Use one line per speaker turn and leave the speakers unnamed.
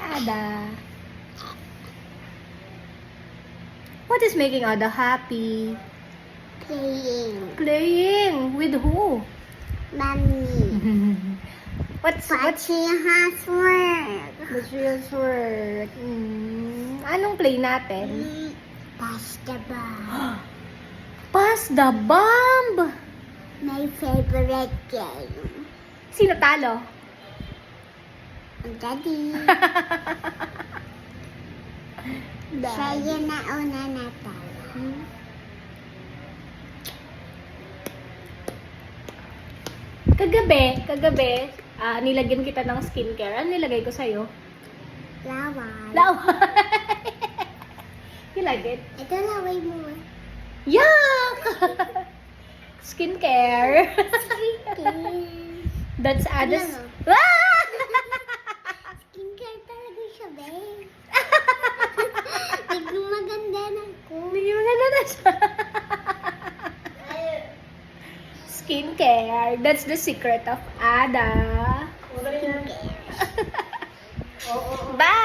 Ada. What is making Ada happy?
Playing.
Playing. With who?
Mommy.
What's
Watching housework.
Materials work? Anong play natin?
Pass the ball.
Pass the bomb!
My favorite game.
Sino talo?
Daddy. Siya yung nauna na talo.
Kagabi, nilagyan kita ng skincare. Ano nilagay ko sa'yo?
Laway.
Laway! You like it?
Ito laway mo.
Yuck! Skincare. That's Ada's...
Ano?
Ah!
Skincare talaga siya, babe. Tignan maganda na ko.
Hindi mo na siya. Skincare. That's the secret of Ada.
Skincare.
Bye!